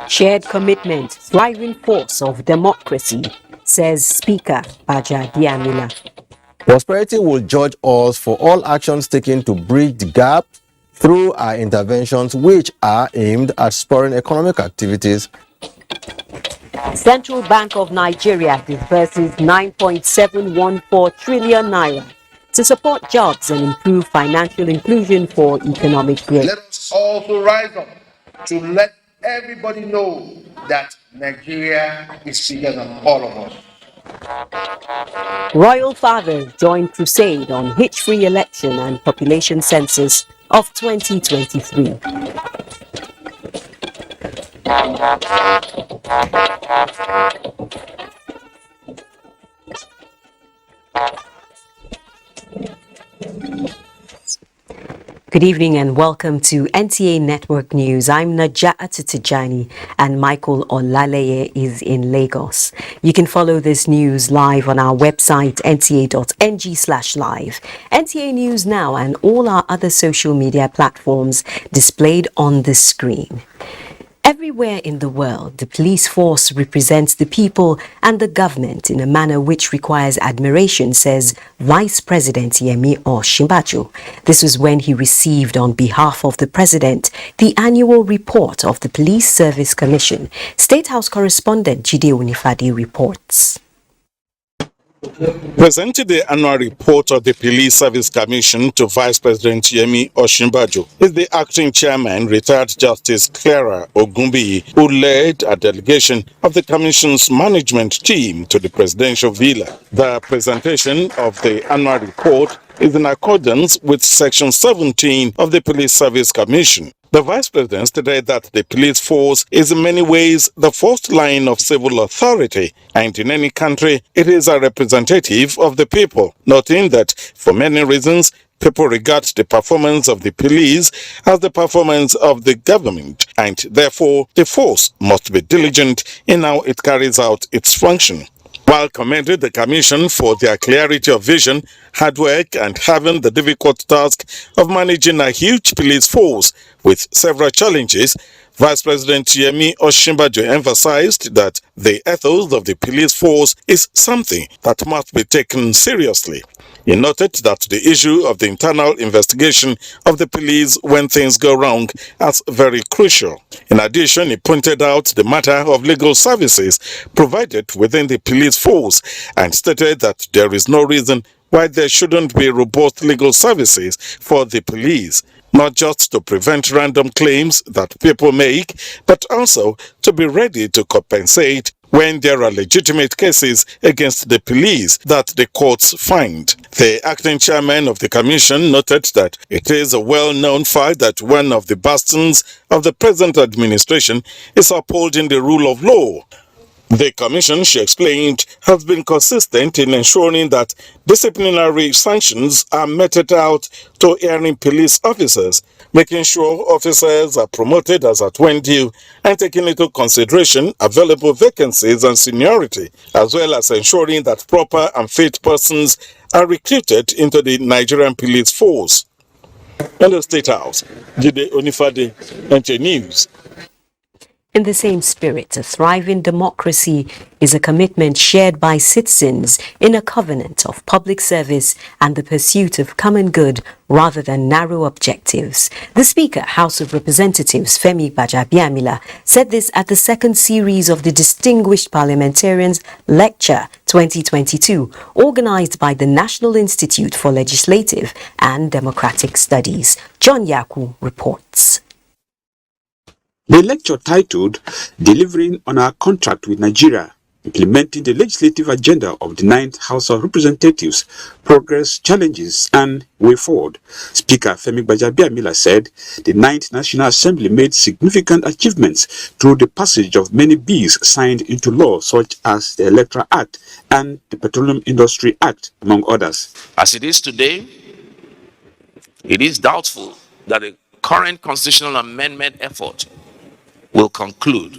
Shared commitment, thriving force of democracy, says Speaker Baja Biamila. Prosperity will judge us for all actions taken to bridge the gap through our interventions, which are aimed at spurring economic activities. Central Bank of Nigeria disburses 9.714 trillion naira to support jobs and improve financial inclusion for economic growth. Let us also rise up to let everybody know that Nigeria is bigger than all of us. Royal fathers join crusade on hitch-free election and population census of 2023. Good evening and welcome to NTA Network News. I'm Najaa Tijani and Michael Olaleye is in Lagos. You can follow this news live on our website nta.ng/live, NTA News Now and all our other social media platforms displayed on the screen. Everywhere in the world, the police force represents the people and the government in a manner which requires admiration, says Vice President Yemi Osinbajo. This was when he received on behalf of the President the annual report of the Police Service Commission. State House correspondent Jide Onifade reports. Presented the annual report of the Police Service Commission to Vice President Yemi Osinbajo is the acting chairman, retired Justice Clara Ogumbi, who led a delegation of the Commission's management team to the presidential villa. The presentation of the annual report is in accordance with Section 17 of the Police Service Commission. The Vice President stated that the police force is in many ways the first line of civil authority, and in any country, it is a representative of the people, noting that for many reasons, people regard the performance of the police as the performance of the government, and therefore the force must be diligent in how it carries out its function. While commended the Commission for their clarity of vision, hard work, and having the difficult task of managing a huge police force with several challenges, Vice President Yemi Osinbajo emphasized that the ethos of the police force is something that must be taken seriously. He noted that the issue of the internal investigation of the police when things go wrong is very crucial. In addition, he pointed out the matter of legal services provided within the police force and stated that there is no reason why there shouldn't be robust legal services for the police, not just to prevent random claims that people make, but also to be ready to compensate when there are legitimate cases against the police that the courts find. The acting chairman of the commission noted that it is a well-known fact that one of the bastions of the present administration is upholding the rule of law. The commission, she explained, has been consistent in ensuring that disciplinary sanctions are meted out to erring police officers, making sure officers are promoted as at when due, and taking into consideration available vacancies and seniority, as well as ensuring that proper and fit persons are recruited into the Nigerian police force. In the State House, Jide Onifade, NTA News. In the same spirit, a thriving democracy is a commitment shared by citizens in a covenant of public service and the pursuit of common good rather than narrow objectives. The Speaker, House of Representatives Femi Gbajabiamila, said this at the second series of the Distinguished Parliamentarians Lecture 2022, organized by the National Institute for Legislative and Democratic Studies. John Yaku reports. The lecture titled Delivering on Our Contract with Nigeria, Implementing the Legislative Agenda of the 9th House of Representatives, Progress, Challenges and Way Forward. Speaker Femi Gbajabiamila said the 9th National Assembly made significant achievements through the passage of many bills signed into law, such as the Electoral Act and the Petroleum Industry Act, among others. As it is today, it is doubtful that the current constitutional amendment effort will conclude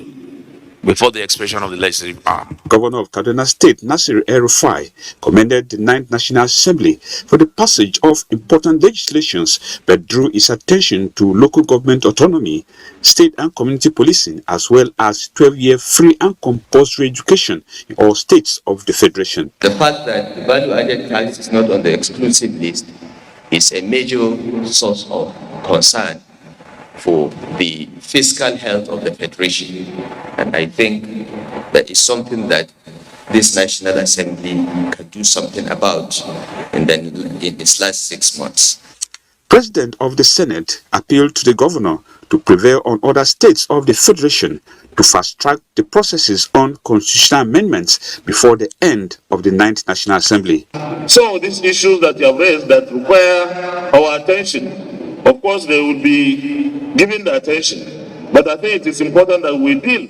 before the expression of the legislative power. Governor of Kaduna State, Nasir El-Rufai, commended the 9th National Assembly for the passage of important legislations but drew its attention to local government autonomy, state and community policing, as well as 12-year free and compulsory education in all states of the Federation. The fact that the value-added tax is not on the exclusive list is a major source of concern for the fiscal health of the Federation. And I think that is something that this National Assembly can do something about in its last 6 months. President of the Senate appealed to the governor to prevail on other states of the Federation to fast-track the processes on constitutional amendments before the end of the 9th National Assembly. Some of these issues that you have raised that require our attention, of course they will be given the attention, but I think it is important that we deal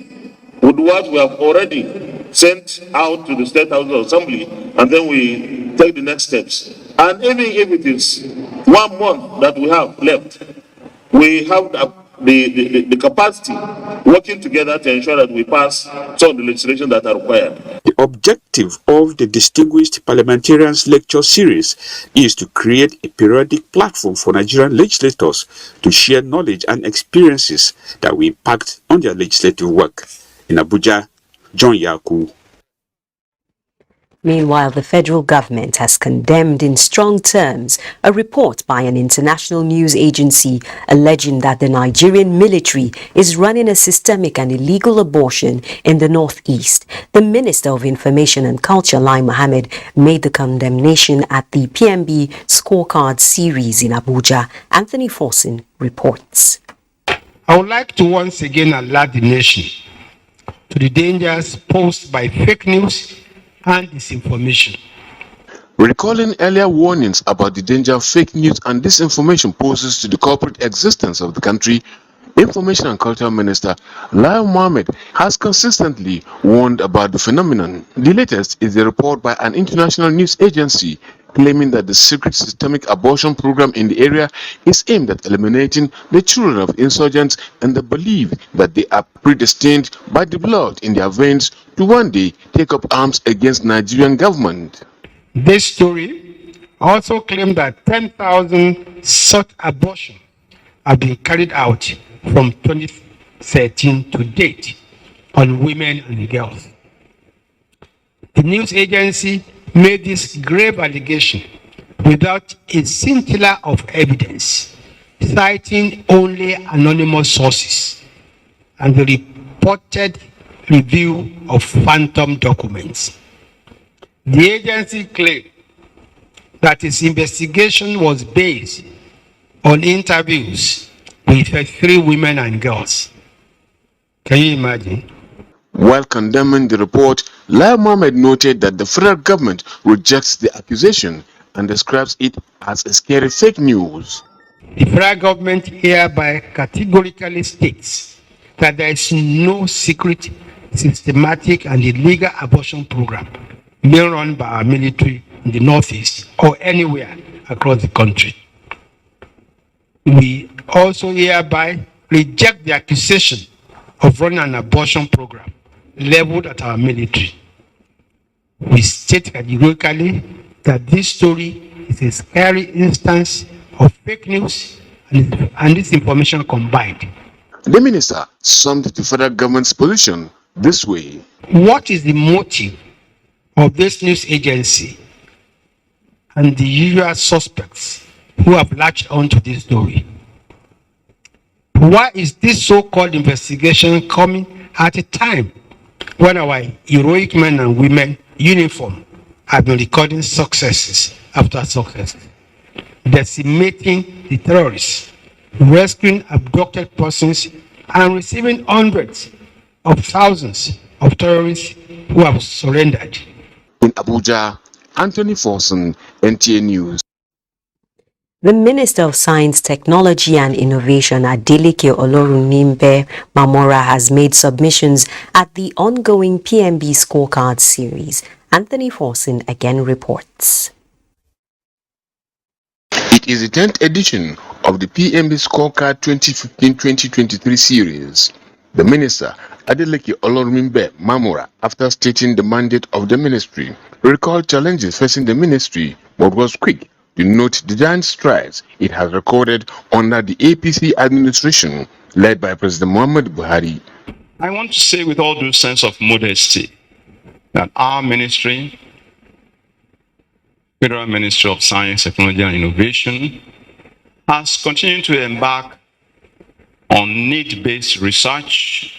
with what we have already sent out to the State House of Assembly, and then we take the next steps. And even if it is 1 month that we have left, we have the capacity working together to ensure that we pass some of the legislation that are required. The objective of the Distinguished Parliamentarians Lecture Series is to create a periodic platform for Nigerian legislators to share knowledge and experiences that will impact on their legislative work. In Abuja, John Yaku. Meanwhile, the federal government has condemned in strong terms a report by an international news agency alleging that the Nigerian military is running a systemic and illegal abortion in the northeast. The Minister of Information and Culture, Lai Mohammed, made the condemnation at the PMB Scorecard series in Abuja. Anthony Forson reports. I would like to once again alert the nation to the dangers posed by fake news and disinformation. Recalling earlier warnings about the danger of fake news and disinformation poses to the corporate existence of the country, Information and Culture Minister Lai Mohammed has consistently warned about the phenomenon. The latest is a report by an international news agency claiming that the secret systemic abortion program in the area is aimed at eliminating the children of insurgents and the belief that they are predestined by the blood in their veins to one day take up arms against Nigerian government. This story also claimed that 10,000 such abortions have been carried out from 2013 to date on women and girls. The news agency made this grave allegation without a scintilla of evidence, citing only anonymous sources and the reported review of phantom documents. The agency claimed that its investigation was based on interviews with 3 women and girls. Can you imagine? While condemning the report, Lai Mohammed noted that the federal government rejects the accusation and describes it as a scary fake news. The federal government hereby categorically states that there is no secret, systematic, and illegal abortion program being run by our military in the northeast or anywhere across the country. We also hereby reject the accusation of running an abortion program leveled at our military. We state categorically that this story is a scary instance of fake news and disinformation combined. The minister summed the federal government's position this way. What is the motive of this news agency and the usual suspects who have latched onto this story? Why is this so-called investigation coming at a time when our heroic men and women uniform have been recording successes after successes, decimating the terrorists, rescuing abducted persons, and receiving hundreds of thousands of terrorists who have surrendered? In Abuja, Anthony Forson, NTA News. The Minister of Science, Technology and Innovation, Adeleke Olorunimbe Mamora, has made submissions at the ongoing PMB Scorecard series. Anthony Forson again reports. It is the 10th edition of the PMB Scorecard 2015-2023 series. The minister Adeleke Olorunmbe Mamora, after stating the mandate of the ministry, recalled challenges facing the ministry but was quick to note the giant strides it has recorded under the APC administration led by President Muhammadu Buhari. I want to say with all due sense of modesty that our ministry, Federal Ministry of Science, Technology and Innovation, has continued to embark on need-based research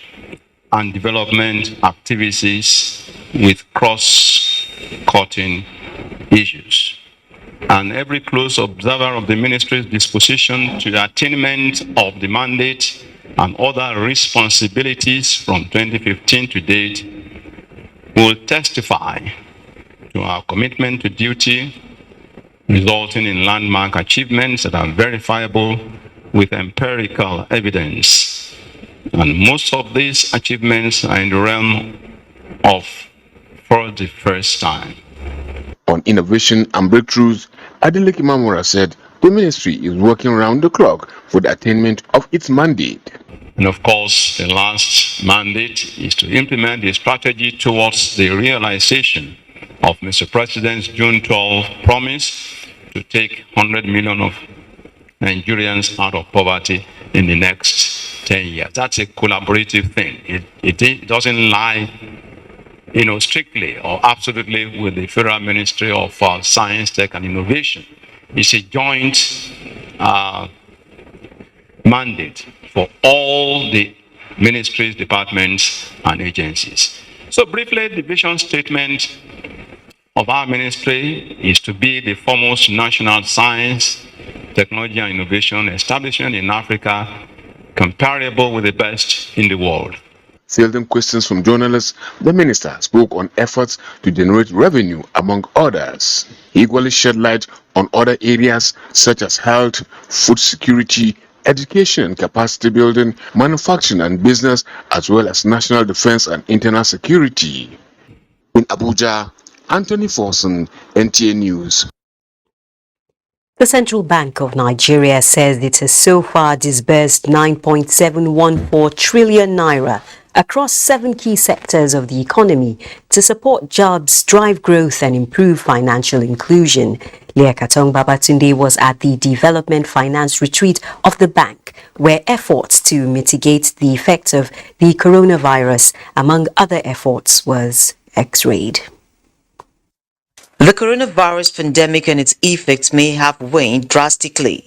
and development activities with cross-cutting issues. And every close observer of the ministry's disposition to the attainment of the mandate and other responsibilities from 2015 to date will testify to our commitment to duty, resulting in landmark achievements that are verifiable with empirical evidence. And most of these achievements are in the realm of for the first time. On innovation and breakthroughs, Adeleke Mamora said the ministry is working round the clock for the attainment of its mandate. And of course, the last mandate is to implement the strategy towards the realization of Mr. President's June 12 promise to take 100 million of Nigerians out of poverty in the next 10 years. That's a collaborative thing. It doesn't lie, strictly or absolutely with the Federal Ministry of Science, Tech and Innovation. It's a joint mandate for all the ministries, departments, and agencies. So briefly, the vision statement of our ministry is to be the foremost national science, technology, and innovation establishment in Africa, comparable with the best in the world. Fielding questions from journalists, the minister spoke on efforts to generate revenue, among others. He equally shed light on other areas such as health, food security, education and capacity building, manufacturing and business, as well as national defense and internal security. In Abuja, Anthony Forson, NTA News. The Central Bank of Nigeria says it has so far disbursed 9.714 trillion naira across 7 key sectors of the economy to support jobs, drive growth and improve financial inclusion. Liakatong Babatunde was at the Development Finance Retreat of the bank, where efforts to mitigate the effects of the coronavirus, among other efforts, was x-rayed. The coronavirus pandemic and its effects may have waned drastically,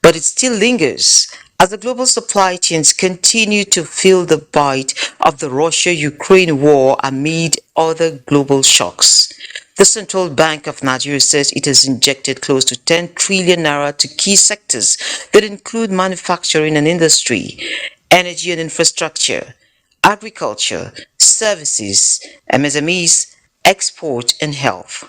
but it still lingers as the global supply chains continue to feel the bite of the Russia-Ukraine war amid other global shocks. The Central Bank of Nigeria says it has injected close to 10 trillion naira to key sectors that include manufacturing and industry, energy and infrastructure, agriculture, services, MSMEs, export and health.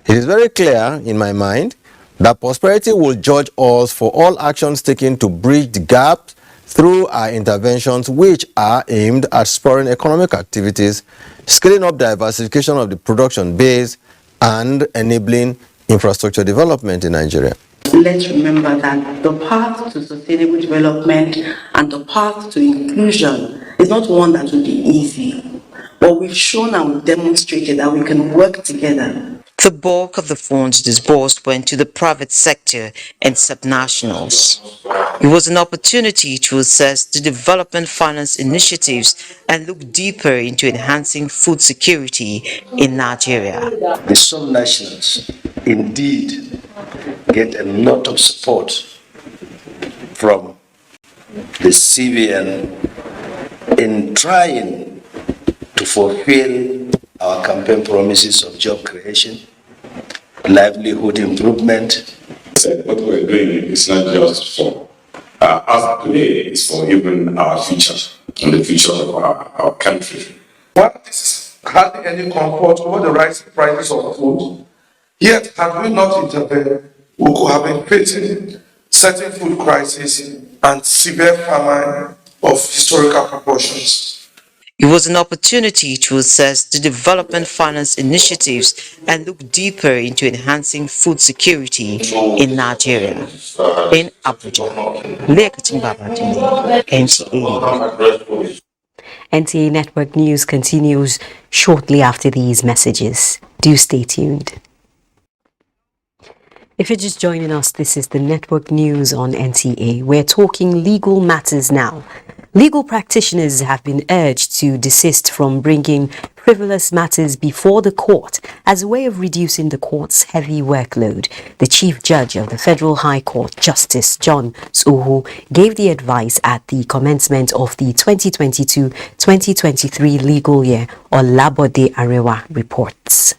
It is very clear in my mind that prosperity will judge us for all actions taken to bridge the gap through our interventions, which are aimed at spurring economic activities, scaling up diversification of the production base, and enabling infrastructure development in Nigeria. Let's remember that the path to sustainable development and the path to inclusion is not one that will be easy, but we've shown and we've demonstrated that we can work together. The bulk of the funds disbursed went to the private sector and subnationals. It was an opportunity to assess the development finance initiatives and look deeper into enhancing food security in Nigeria. The subnationals indeed get a lot of support from the CBN in trying to fulfill our campaign promises of job creation, livelihood improvement. What we're doing is not just for us today, it's for even our future and the future of our country. While this is hardly any comfort over the rising prices of food, yet had we not intervened, we could have been facing certain food crisis and severe famine of historical proportions. It was an opportunity to assess the development finance initiatives and look deeper into enhancing food security in Nigeria. In Abuja, NTA. NTA Network News continues shortly after these messages. Do stay tuned. If you're just joining us, this is the Network News on NTA. We're talking legal matters now. Legal practitioners have been urged to desist from bringing frivolous matters before the court as a way of reducing the court's heavy workload. The Chief Judge of the Federal High Court, Justice John Suhu, gave the advice at the commencement of the 2022-2023 legal year. Olabode Arewa reports.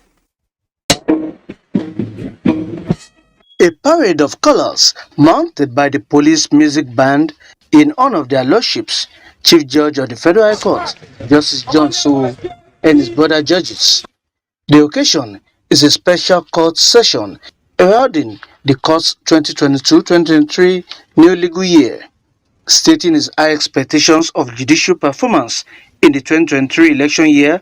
A parade of colors mounted by the police music band in honor of their lordships, Chief Judge of the Federal High Court, Justice John Suhu, and his brother judges. The occasion is a special court session heralding the court's 2022-2023 new legal year, stating his high expectations of judicial performance in the 2023 election year.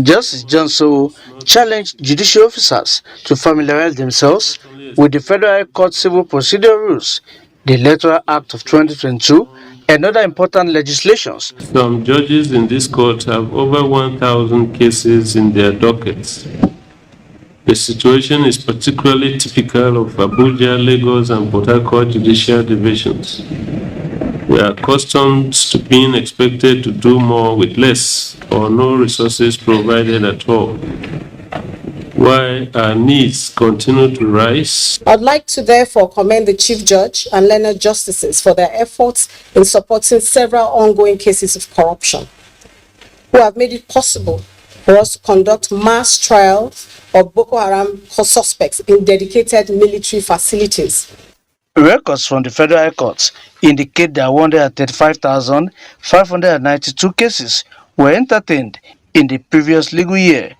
Justice John Suhu challenged judicial officers to familiarize themselves with the Federal High Court Civil Procedure Rules, the Electoral Act of 2022, and other important legislations. Some judges in this court have over 1,000 cases in their dockets. The situation is particularly typical of Abuja, Lagos, and Port Harcourt judicial divisions. We are accustomed to being expected to do more with less or no resources provided at all. Why our needs continue to rise. I'd like to therefore commend the Chief Judge and learned justices for their efforts in supporting several ongoing cases of corruption, who have made it possible for us to conduct mass trials of Boko Haram suspects in dedicated military facilities. Records from the Federal High Court indicate that 135,592 cases were entertained in the previous legal year,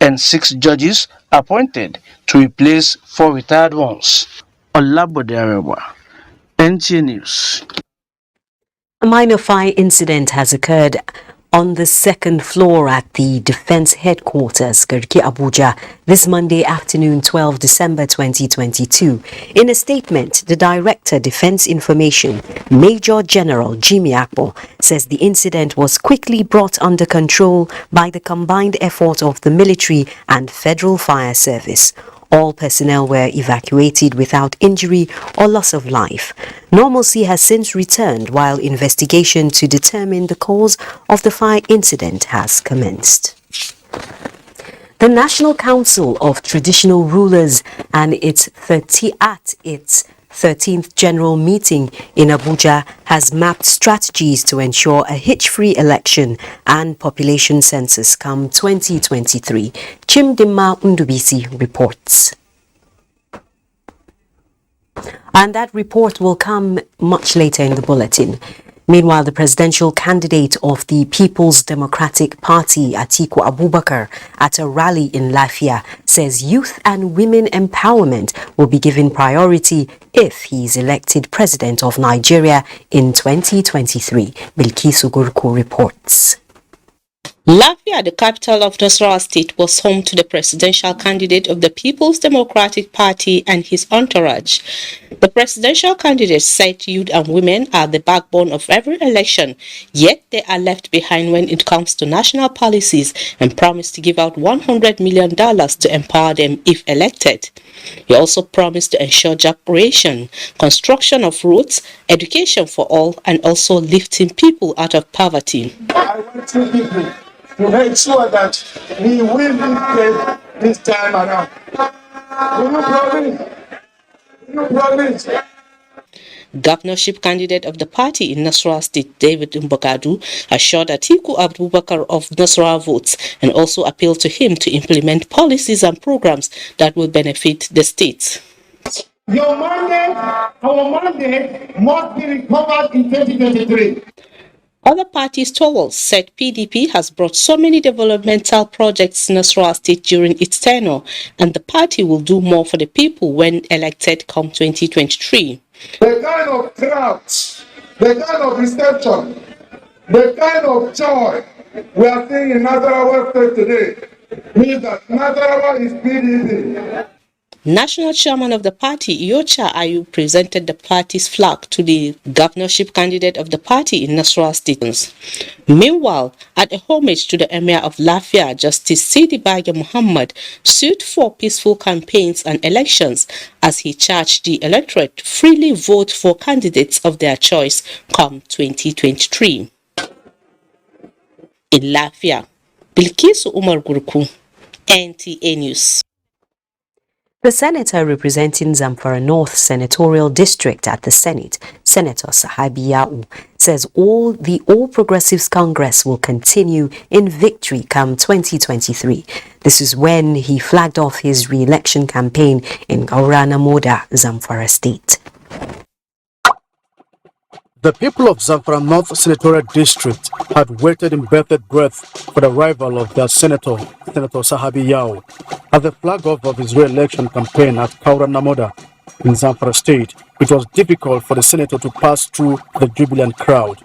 and 6 judges appointed to replace 4 retired ones. Olabode Arewa, NTA News. A minor fire incident has occurred on the second floor at the Defense Headquarters, Garki Abuja, this Monday afternoon, 12 December 2022. In a statement, the Director, Defense Information, Major General Jimmy Akpo, says the incident was quickly brought under control by the combined effort of the military and Federal Fire Service. All personnel were evacuated without injury or loss of life. Normalcy has since returned while investigation to determine the cause of the fire incident has commenced. The National Council of Traditional Rulers and its 13th General Meeting in Abuja has mapped strategies to ensure a hitch-free election and population census come 2023. Chimdima Ndubisi reports. And that report will come much later in the bulletin. Meanwhile, the presidential candidate of the People's Democratic Party, Atiku Abubakar, at a rally in Lafia, says youth and women empowerment will be given priority if he is elected president of Nigeria in 2023. Bilkisu Gurku reports. Lafia, the capital of Nasarawa State, was home to the presidential candidate of the People's Democratic Party and his entourage. The presidential candidate said youth and women are the backbone of every election, yet they are left behind when it comes to national policies, and promised to give out $100 million to empower them if elected. He also promised to ensure job creation, construction of roads, education for all, and also lifting people out of poverty. I want to make sure that we will be paid this time around. Will you promise? Will you promise? Governorship candidate of the party in Nasarawa State, David Mbogadu, assured Atiku Abubakar of Nasarawa votes and also appealed to him to implement policies and programs that will benefit the state. Your mandate, our mandate, must be recovered in 2023. Other party stalwarts said PDP has brought so many developmental projects in Nasarawa State during its tenure, and the party will do more for the people when elected come 2023. The kind of crowds, the kind of reception, the kind of joy we are seeing in Nasarawa State today means that Nasarawa is PDP. National chairman of the party, Iyocha Ayu, presented the party's flag to the governorship candidate of the party in Nasarawa State. Meanwhile, at a homage to the Emir of Lafia, Justice Sidi Bagya Muhammad sued for peaceful campaigns and elections as he charged the electorate to freely vote for candidates of their choice come 2023. In Lafia, Bilkisu Umar Gurku, NTA News. The senator representing Zamfara North Senatorial District at the Senate, Senator Sahabi Ya'u, says the All Progressives Congress will continue in victory come 2023. This is when he flagged off his re-election campaign in Gaurana Moda, Zamfara State. The people of Zamfara North Senatorial District had waited in bated breath for the arrival of their Senator Sahabi Yao. At the flag-off of his re-election campaign at Kaura Namoda in Zamfara State, it was difficult for the senator to pass through the jubilant crowd.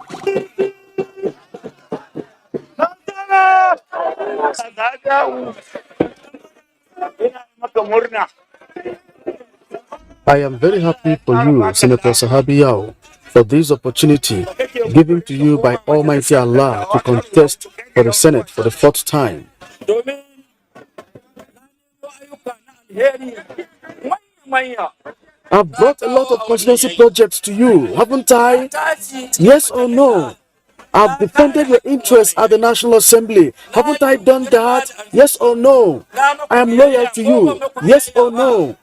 I am very happy for you, Senator Sahabi Yao, for this opportunity given to you by Almighty Allah to contest for the Senate for the fourth time. I've brought a lot of constituency projects to you, haven't I? Yes or no? I've defended your interests at the National Assembly. Haven't I done that? Yes or no? I am loyal to you. Yes or no?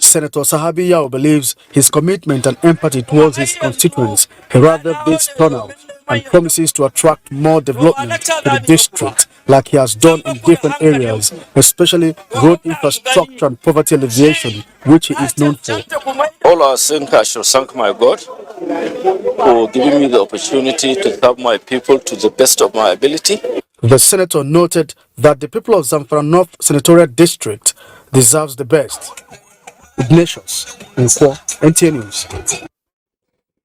Senator Sahabi Yao believes his commitment and empathy towards his constituents rather beats turnout and promises to attract more development to the district like he has done in different areas, especially road infrastructure and poverty alleviation, which he is known for. All I think I should thank my God for giving me the opportunity to serve my people to the best of my ability. The senator noted that the people of Zamfara North Senatorial District deserves the best. Ignatius NTA News.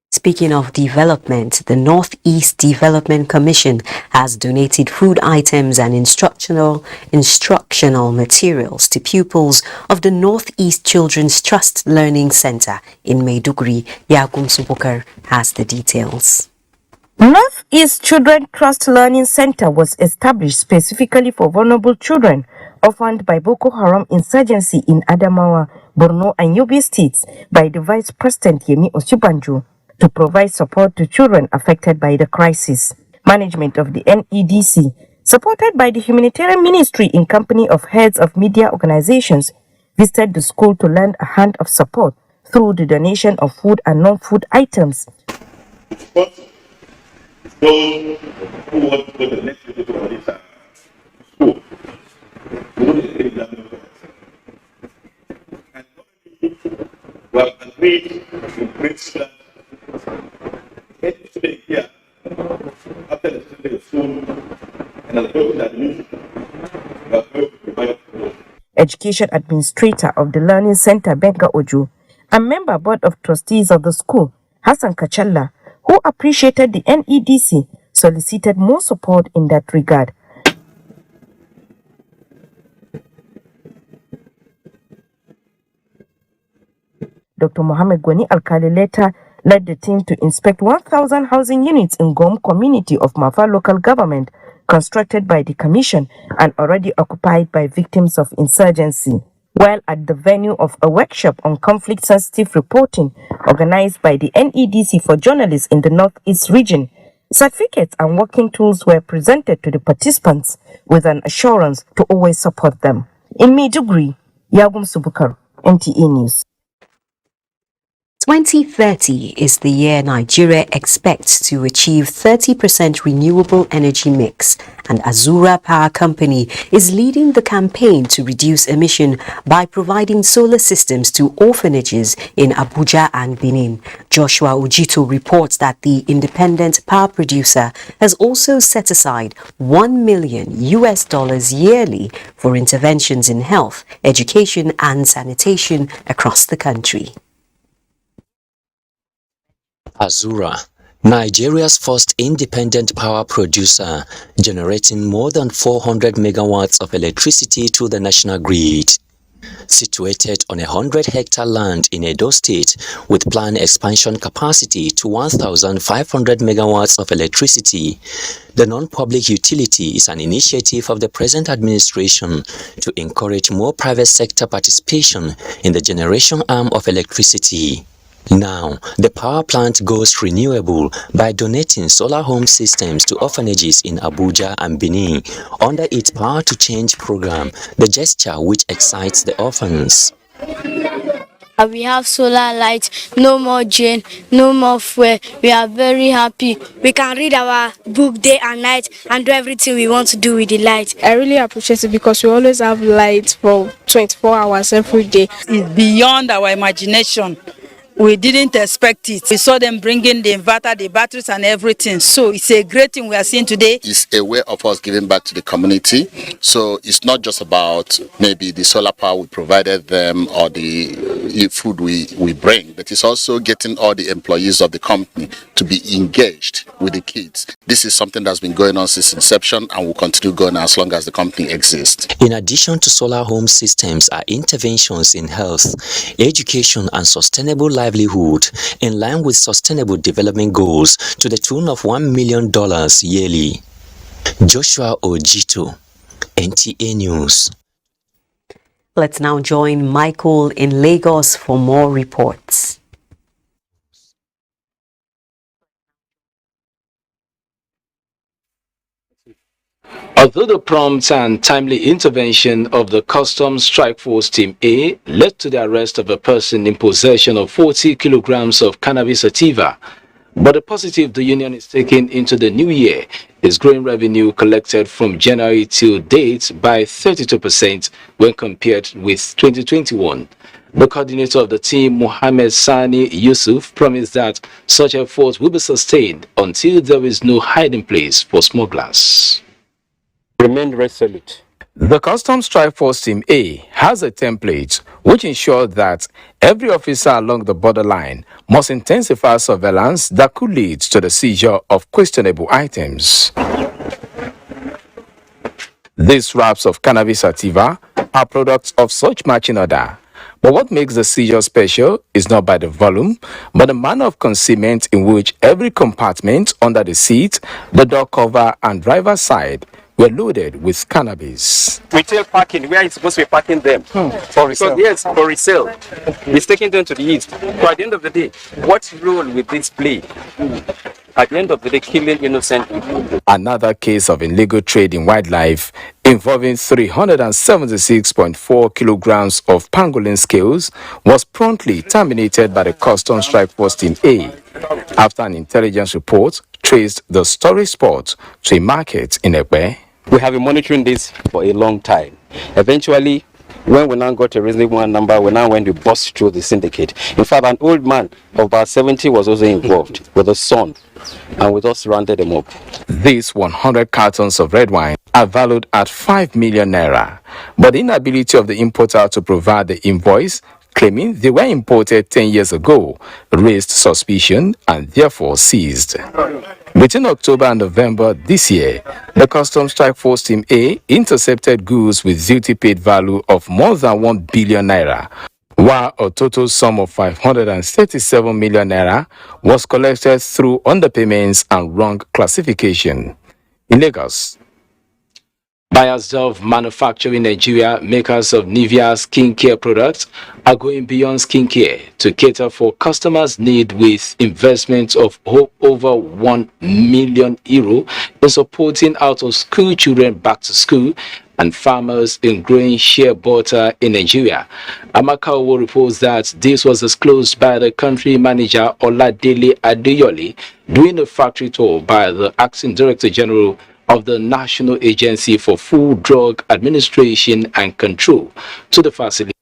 Speaking of development, the Northeast Development Commission has donated food items and instructional materials to pupils of the Northeast Children's Trust Learning Center in Maiduguri. Yagum Subukar has the details. Northeast Children Trust Learning Center was established specifically for vulnerable children orphaned by Boko Haram insurgency in Adamawa, Borno and Yobe states by the Vice President Yemi Osibanjo to provide support to children affected by the crisis. Management of the NEDC, supported by the Humanitarian Ministry in company of heads of media organizations, visited the school to lend a hand of support through the donation of food and non-food items. Those who want to go to the next level of this school, and we have agreed in principle that any here after the student is soon and as well as admission, we are going to provide. Education Administrator of the Learning Center, Benga Oju, and member board of trustees of the school, Hassan Kachalla, who appreciated the NEDC, solicited more support in that regard. Dr. Mohammed Gwani Alkali later led the team to inspect 1,000 housing units in Gom community of Mafa local government, constructed by the commission and already occupied by victims of insurgency. While at the venue of a workshop on conflict-sensitive reporting organized by the NEDC for journalists in the Northeast region, certificates and working tools were presented to the participants with an assurance to always support them. In Maiduguri, Yagum Subukar, NTA News. 2030 is the year Nigeria expects to achieve 30% renewable energy mix, and Azura Power Company is leading the campaign to reduce emission by providing solar systems to orphanages in Abuja and Benin. Joshua Ojito reports that the independent power producer has also set aside $1 million yearly for interventions in health, education and sanitation across the country. Azura, Nigeria's first independent power producer, generating more than 400 megawatts of electricity to the national grid. Situated on a 100-hectare land in Edo State with planned expansion capacity to 1,500 megawatts of electricity, the non-public utility is an initiative of the present administration to encourage more private sector participation in the generation arm of electricity. Now, the power plant goes renewable by donating solar home systems to orphanages in Abuja and Benin under its Power to Change program, the gesture which excites the orphans. We have solar light, no more drain, no more fuel. We are very happy. We can read our book day and night and do everything we want to do with the light. I really appreciate it because we always have light for 24 hours every day. It's beyond our imagination. We didn't expect it. We saw them bringing the inverter, the batteries and everything. So it's a great thing we are seeing today. It's a way of us giving back to the community. So it's not just about maybe the solar power we provided them or the food we bring, but it's also getting all the employees of the company to be engaged with the kids. This is something that's been going on since inception and will continue going as long as the company exists. In addition to solar home systems are interventions in health, education and sustainable livelihood in line with sustainable development goals to the tune of $1 million yearly. Joshua Ojito, NTA News. Let's now join Michael in Lagos for more reports. Although the prompt and timely intervention of the Customs Strike Force Team A led to the arrest of a person in possession of 40 kilograms of cannabis sativa, but the positive the union is taking into the new year is growing revenue collected from January till date by 32% when compared with 2021. The coordinator of the team, Mohammed Sani Yusuf, promised that such efforts will be sustained until there is no hiding place for smugglers. Remain resolute. The Customs Strike Force Team A has a template which ensures that every officer along the borderline must intensify surveillance that could lead to the seizure of questionable items. These wraps of cannabis sativa are products of such marching order. But what makes the seizure special is not by the volume, but the manner of concealment in which every compartment under the seat, the door cover and driver's side were loaded with cannabis. Retail parking, where is supposed to be parking them? For resale. Yes, for resale. He's taking them to the east. But at the end of the day, what role will this play? At the end of the day, killing innocent people. Another case of illegal trade in wildlife involving 376.4 kilograms of pangolin scales was promptly terminated by the Customs Strike Force Team A after an intelligence report traced the storage spot to a market in Ekpe. We have been monitoring this for a long time. Eventually, when we now got a reasonable number, we now went to bust through the syndicate. In fact, an old man of about 70 was also involved with a son, and we just rounded them up. These 100 cartons of red wine are valued at 5 million naira, but the inability of the importer to provide the invoice, claiming they were imported 10 years ago, raised suspicion and therefore seized. Between October and November this year, the Customs Strike Force Team A intercepted goods with duty-paid value of more than 1 billion naira, while a total sum of 537 million naira was collected through underpayments and wrong classification. In Lagos, buyers of manufacturing Nigeria, makers of Nivea skincare products, are going beyond skincare to cater for customers' need with investments of over 1 million euro in supporting out-of-school children back to school and farmers in growing shea butter in Nigeria. Amaka Owo reports that this was disclosed by the country manager Oladele Adeyole during a factory tour by the acting director general of the National Agency for Food, Drug Administration and Control to the facility.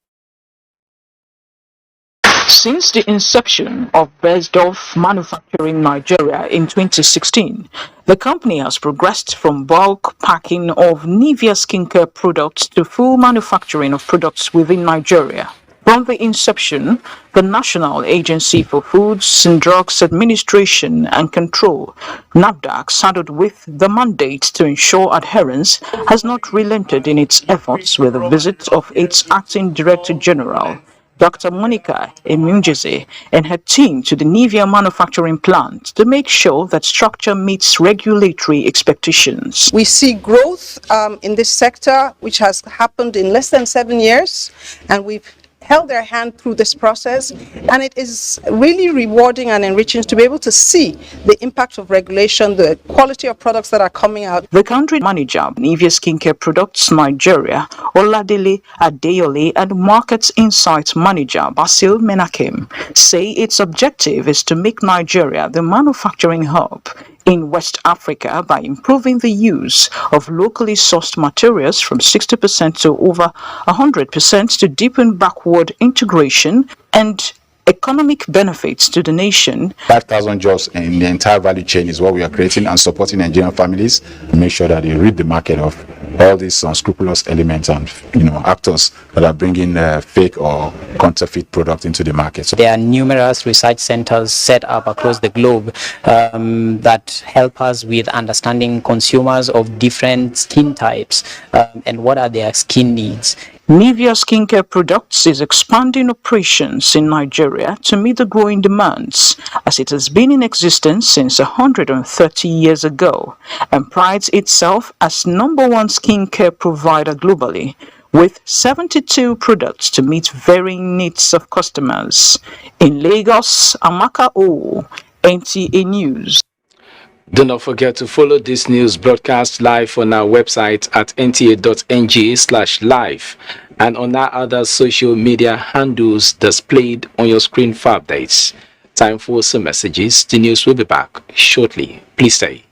Since the inception of Bezdorf Manufacturing Nigeria in 2016, the company has progressed from bulk packing of Nivea skincare products to full manufacturing of products within Nigeria. From the inception, the National Agency for Foods and Drugs Administration and Control, NAFDAC, saddled with the mandate to ensure adherence, has not relented in its efforts with the visit of its acting Director General, Dr. Monica Emunjeze, and her team to the Nivea manufacturing plant to make sure that structure meets regulatory expectations. We see growth in this sector, which has happened in less than 7 years, and we've held their hand through this process, and it is really rewarding and enriching to be able to see the impact of regulation, the quality of products that are coming out. The country manager, Nivea Skincare Products Nigeria, Oladele Adeyole, and Markets Insights Manager, Basil Menakem, say its objective is to make Nigeria the manufacturing hub in West Africa by improving the use of locally sourced materials from 60% to over 100% to deepen backward integration and economic benefits to the nation. 5,000 jobs in the entire value chain is what we are creating and supporting Nigerian families. Make sure that they read the market of all these unscrupulous elements and actors that are bringing fake or counterfeit product into the market. So there are numerous research centers set up across the globe that help us with understanding consumers of different skin types and what are their skin needs. Nivea Skincare Products is expanding operations in Nigeria to meet the growing demands, as it has been in existence since 130 years ago, and prides itself as #1 skincare provider globally, with 72 products to meet varying needs of customers. In Lagos, Amaka O, NTA News. Do not forget to follow this news broadcast live on our website at nta.ng/live and on our other social media handles displayed on your screen for updates. Time for some messages. The news will be back shortly. Please stay.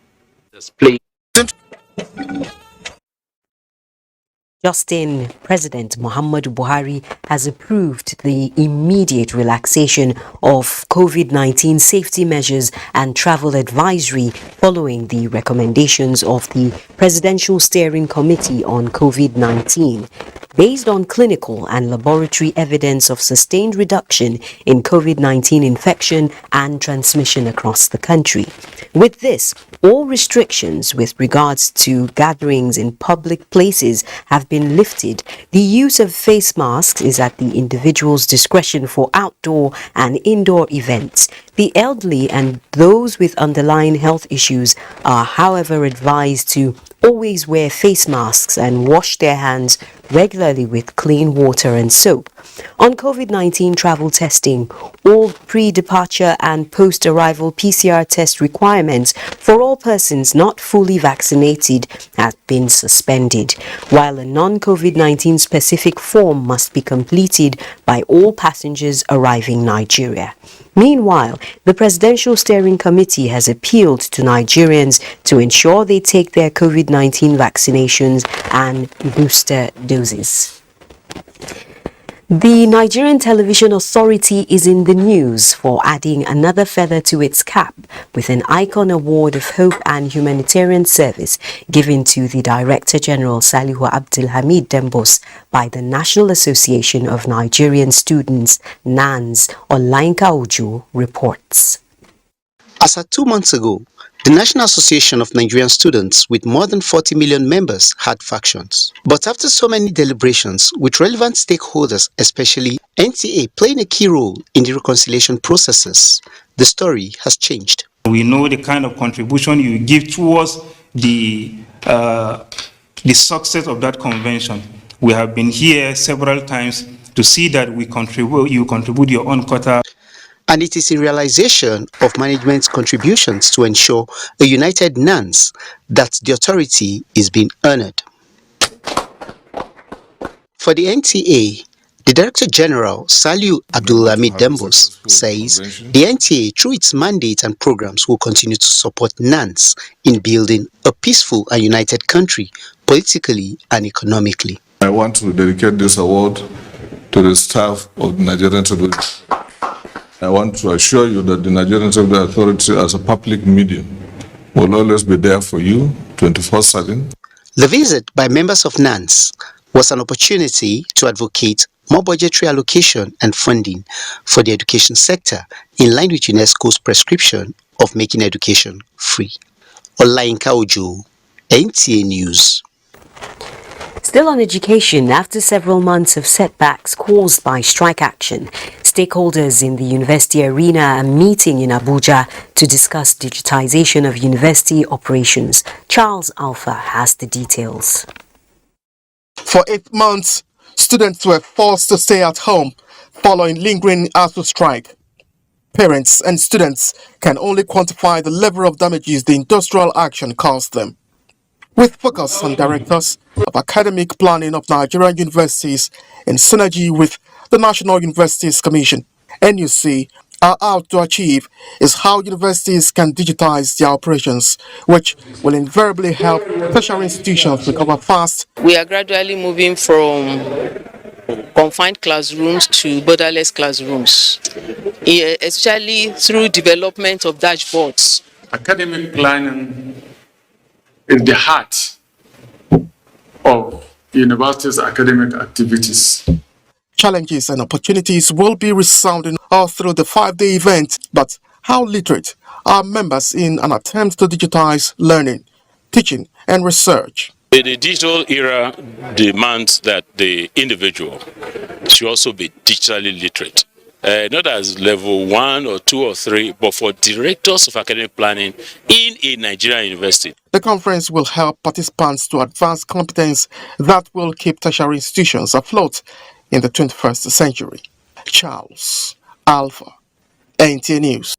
Just in, President Muhammadu Buhari has approved the immediate relaxation of COVID-19 safety measures and travel advisory following the recommendations of the Presidential Steering Committee on COVID-19. Based on clinical and laboratory evidence of sustained reduction in COVID-19 infection and transmission across the country. With this, all restrictions with regards to gatherings in public places have been lifted. The use of face masks is at the individual's discretion for outdoor and indoor events. The elderly and those with underlying health issues are, however, advised to always wear face masks and wash their hands regularly with clean water and soap. On COVID-19 travel testing, all pre-departure and post-arrival PCR test requirements for all persons not fully vaccinated have been suspended, while a non-COVID-19 specific form must be completed by all passengers arriving Nigeria. Meanwhile, the Presidential Steering Committee has appealed to Nigerians to ensure they take their COVID-19 vaccinations and booster doses. The Nigerian Television Authority is in the news for adding another feather to its cap with an Icon Award of Hope and Humanitarian Service given to the Director General Salihu Abdulhamid Dembos by the National Association of Nigerian Students, NANS, Olainka Ojo reports. As at 2 months ago, the National Association of Nigerian Students, with more than 40 million members, had factions. But after so many deliberations with relevant stakeholders, especially NTA playing a key role in the reconciliation processes, the story has changed. We know the kind of contribution you give towards the success of that convention. We have been here several times to see that you contribute your own quota. And it is in realization of management's contributions to ensure a united NANS that the authority is being honored. For the NTA, the Director General, Salihu Abdulhamid Dembos, says the NTA, through its mandate and programs, will continue to support NANS in building a peaceful and united country, politically and economically. I want to dedicate this award to the staff of the Nigerian Television. I want to assure you that the Nigerian Television Authority, as a public medium, will always be there for you 24/7. The visit by members of NANS was an opportunity to advocate more budgetary allocation and funding for the education sector in line with UNESCO's prescription of making education free. Olayinka Ojo, NTA News. Still on education, after several months of setbacks caused by strike action, stakeholders in the university arena are meeting in Abuja to discuss digitization of university operations. Charles Alpha has the details. For 8 months, students were forced to stay at home following lingering ASU strike. Parents and students can only quantify the level of damages the industrial action caused them. With focus on directors of academic planning of Nigerian universities in synergy with the National Universities Commission, NUC, are out to achieve is how universities can digitize their operations, which will invariably help tertiary institutions recover fast. We are gradually moving from confined classrooms to borderless classrooms, especially through development of dashboards. Academic planning is the heart of universities' academic activities. Challenges and opportunities will be resounding all through the 5-day event, but how literate are members in an attempt to digitize learning, teaching, and research? The digital era demands that the individual should also be digitally literate. Not as level 1 or 2 or 3, but for directors of academic planning in a Nigerian university. The conference will help participants to advance competence that will keep tertiary institutions afloat in the 21st century. Charles Alpha, NTA News.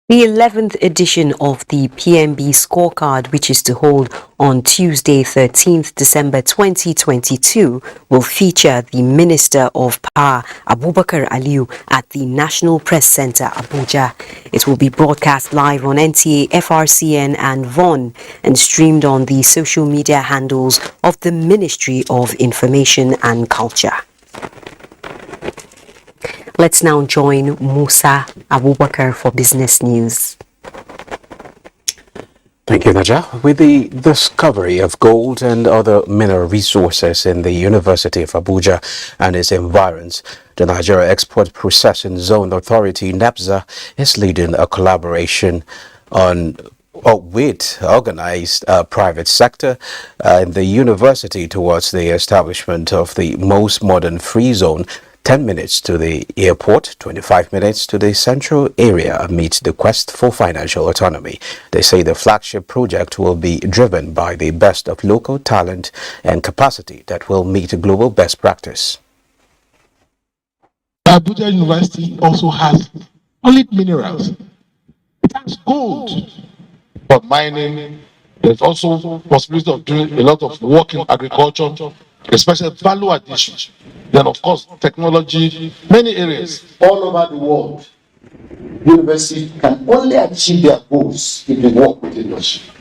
The 11th edition of the PMB scorecard, which is to hold on Tuesday, 13th December 2022, will feature the Minister of Power, Abubakar Aliu, at the National Press Center, Abuja. It will be broadcast live on NTA, FRCN and VON and streamed on the social media handles of the Ministry of Information and Culture. Let's now join Musa Abubakar for business news. Thank you, Naja. With the discovery of gold and other mineral resources in the University of Abuja and its environs, the Nigeria Export Processing Zone Authority, NEPZA, is leading a collaboration with organized private sector and the university towards the establishment of the most modern free zone, 10 minutes to the airport, 25 minutes to the central area amid the quest for financial autonomy. They say the flagship project will be driven by the best of local talent and capacity that will meet global best practice. Abuja University also has solid minerals. It has gold for mining. There's also possibility of doing a lot of work in agriculture, especially value addition. Then, of course, technology, many areas all over the world. Universities can only achieve their goals if they work with industry.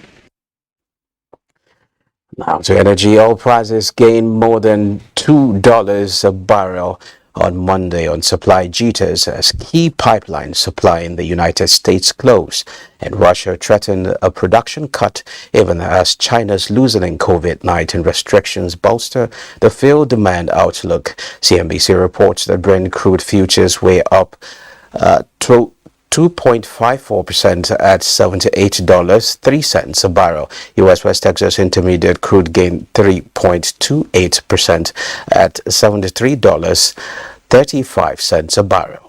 Now to energy, oil prices gained more than $2 a barrel on Monday on supply jitters as key pipeline supply in the United States closed, and Russia threatened a production cut even as China's loosening COVID-19 restrictions bolster the fuel demand outlook. CNBC reports that Brent crude futures were up 2.54% at $78.03 a barrel. U.S. West Texas Intermediate crude gained 3.28% at $73.35 a barrel.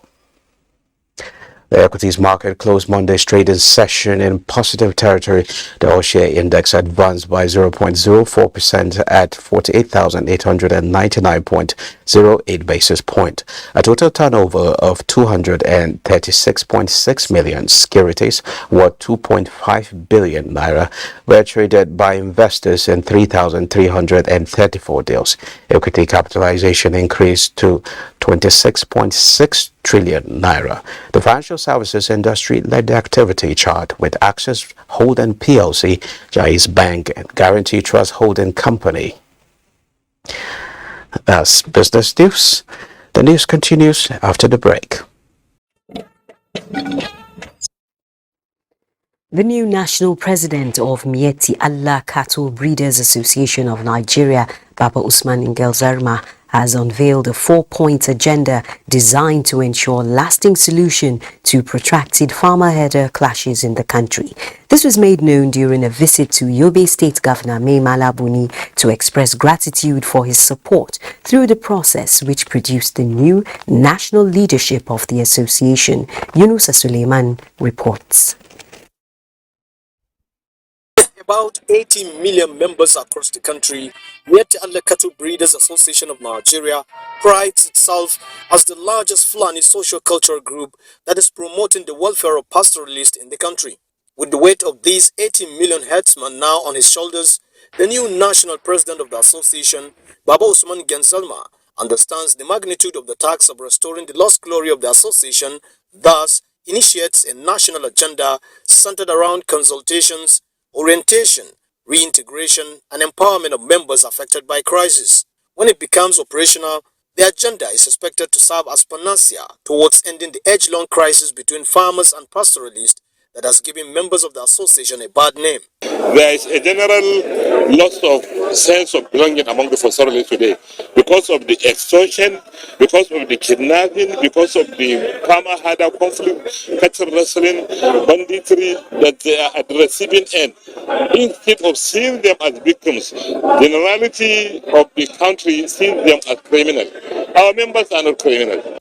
The equities market closed Monday's trading session in positive territory. The all-share index advanced by 0.04% at 48,899.08 basis point. A total turnover of 236.6 million securities worth 2.5 billion naira were traded by investors in 3,334 deals. Equity capitalization increased to 26.6 trillion naira. The financial services industry led the activity chart with Access Holding PLC, Jais Bank, and Guarantee Trust Holding Company. That's business news. The news continues after the break. The new national president of Miyetti Allah Cattle Breeders Association of Nigeria, Baba Usman Ingel Zarma, has unveiled a 4-point agenda designed to ensure lasting solution to protracted farmer-herder clashes in the country. This was made known during a visit to Yobe State Governor Mai Mala Buni to express gratitude for his support through the process which produced the new national leadership of the association. Yunusa Suleiman reports. About 80 million members across the country, yet the Allah Cattle Breeders Association of Nigeria prides itself as the largest Fulani socio-cultural group that is promoting the welfare of pastoralists in the country. With the weight of these 80 million herdsmen now on his shoulders, the new national president of the association, Baba Usman Gensalma, understands the magnitude of the task of restoring the lost glory of the association, thus initiates a national agenda centered around consultations, orientation, reintegration, and empowerment of members affected by crisis. When it becomes operational, the agenda is expected to serve as panacea towards ending the age-long crisis between farmers and pastoralists that has given members of the association a bad name. There is a general loss of sense of belonging among the pastoralists today because of the extortion, because of the kidnapping, because of the farmer-herder conflict, cattle rustling, banditry that they are at the receiving end. Instead of seeing them as victims, the generality of the country sees them as criminals. Our members are not criminals.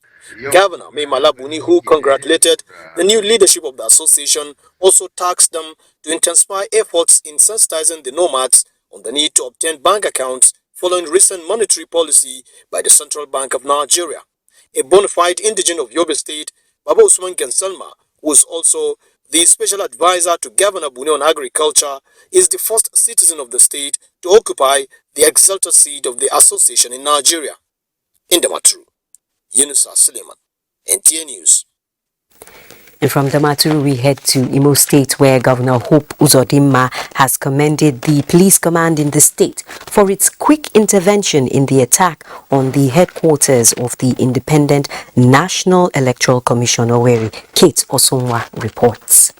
Governor Mai Mala Buni, who congratulated the new leadership of the association, also tasked them to intensify efforts in sensitizing the nomads on the need to obtain bank accounts following recent monetary policy by the Central Bank of Nigeria. A bona fide indigene of Yobe State, Baba Usman Gensalma, who is also the special advisor to Governor Buni on agriculture, is the first citizen of the state to occupy the exalted seat of the association in Nigeria. In the Matru, Yunusa Suleiman, NTA News. And from Damaturu, we head to Imo State, where Governor Hope Uzodinma has commended the police command in the state for its quick intervention in the attack on the headquarters of the Independent National Electoral Commission, Owerri. Kate Osonwa reports.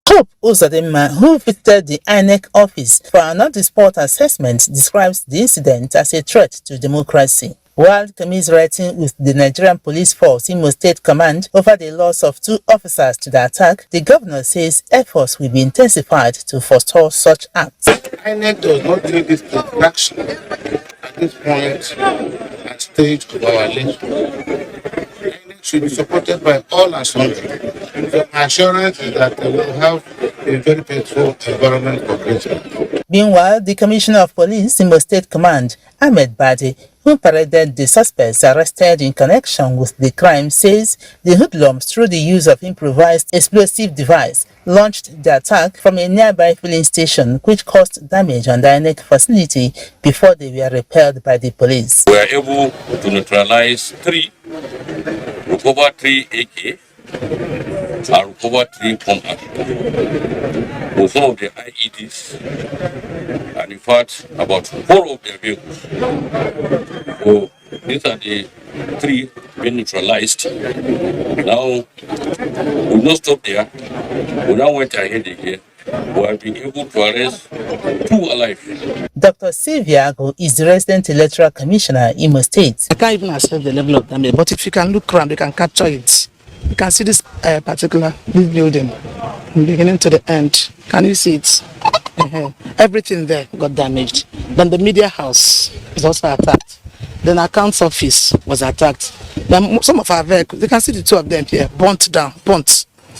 Hope Uzodinma, who visited the INEC office for an on-the-spot assessment, describes the incident as a threat to democracy. While commiserating with the Nigerian Police Force Imo State Command over the loss of 2 officers to the attack, the governor says efforts will be intensified to forestall such acts. INEC does not take this action at this point and stage of our election. INEC should be supported by all assembly. The assurance is that we will have a very peaceful environment for greater. Meanwhile, the Commissioner of Police Imo State Command, Ahmed Badi, who paraded the suspects arrested in connection with the crime, says the hoodlums, through the use of improvised explosive device, launched the attack from a nearby filling station, which caused damage on the INEC facility before they were repelled by the police. We were able to neutralize 3, recover 3 AK, and recover 3 pumpers. With some of the IEDs, and in fact, about 4 of their vehicles. So these are the 3 being neutralized. Now, we not stop there. We now went ahead again. We have been able to arrest 2 alive. Dr. Silviago is the resident electoral commissioner in Imo State. I can't even assess the level of damage, but if you can look around, you can capture it. You can see this this building, from beginning to the end. Can you see it? Everything there got damaged. Then the media house was also attacked. Then accounts office was attacked. Then some of our vehicles, you can see the 2 of them here, burnt down.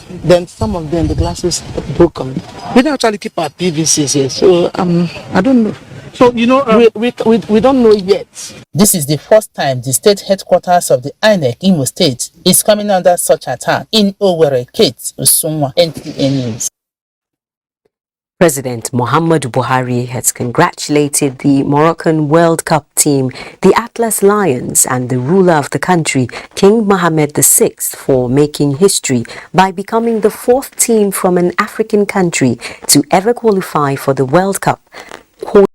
Then some of them, the glasses broken. We don't actually keep our PVCs here, so I don't know. So, you know, we don't know yet. This is the first time the state headquarters of the INEC Imo State is coming under such attack in Owerri. Kate Osonwa, NTA News. President Muhammadu Buhari has congratulated the Moroccan World Cup team, the Atlas Lions, and the ruler of the country, King Mohammed VI, for making history by becoming the 4th team from an African country to ever qualify for the World Cup